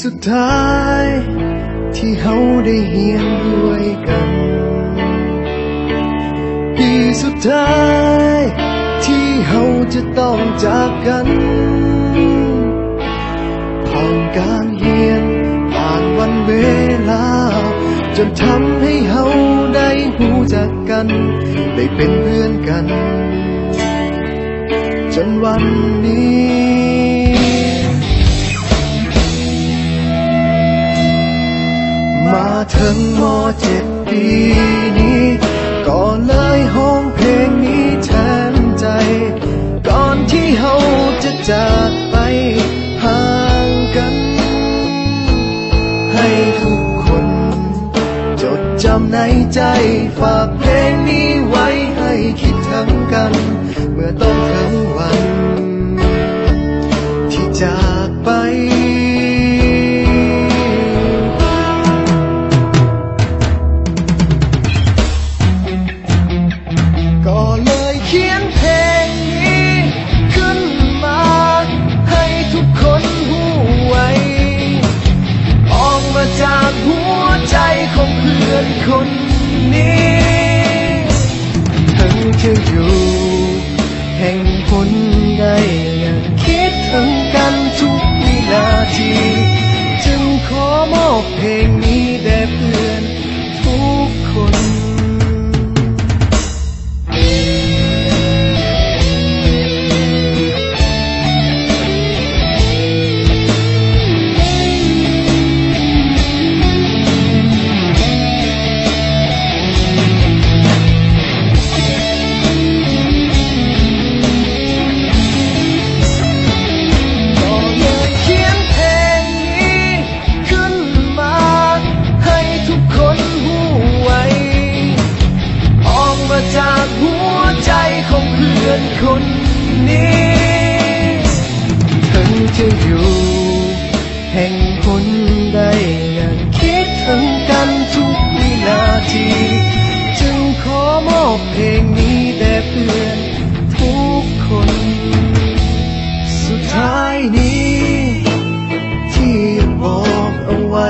สุดท้ายที่เฮาได้เฮียนด้วยกันปีสุดท้ายที่เฮาจะต้องจากกันผ่านการเฮียนผ่านวันเวลาจนทำให้เฮาได้รู้จักกันได้เป็นเพื่อนกันจนวันนี้มาถึงม.7 ปีนี้ก็เลยห้องเพลงนี้แทนใจก่อนที่เฮาจะจากไปห่างกันให้ทุกคนจดจำในใจฝากเพลงนี้ไว้ให้คิดถึงกันเมื่อต้องถึงวันที่จากไปก็เลยเขียนเพลงนี้ขึ้นมาให้ทุกคนรู้ไว้ออกมาจากหัวใจของเพื่อนคนนี้ถึงจะอยู่แห่งผลได้ยังคิดถึงกันทุกวินาทีจึงขอมอบเพลงนี้แด่เพื่อนทุกคนจากหัวใจของเพื่อนคนนี้ถึงจะอยู่แห่งผลได้ยังคิดถึงกันทุกวินาทีจึงขอมอบเพลงนี้แด่เพื่อนทุกคนสุดท้ายนี้ที่บอกเอาไว้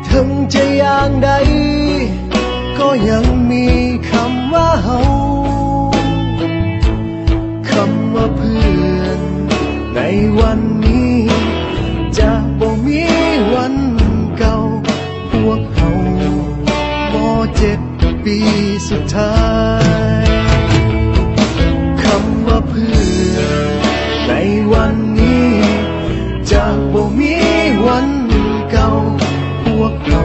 ถึงจะอย่างใดก็ยังมีคำว่าเฮาคำว่าเพื่อนในวันนี้จะบ่มีวันเก่าพวกเฮาม.7 ปีสุดท้ายคำว่าเพื่อนในวันนี้จะบ่มีวันเก่าพวกเฮา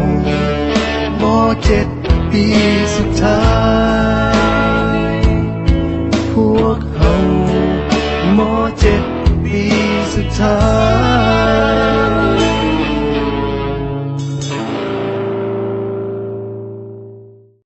ม.7 ปีสุดท้ายพวกเฮาม.7 ปีสุดท้าย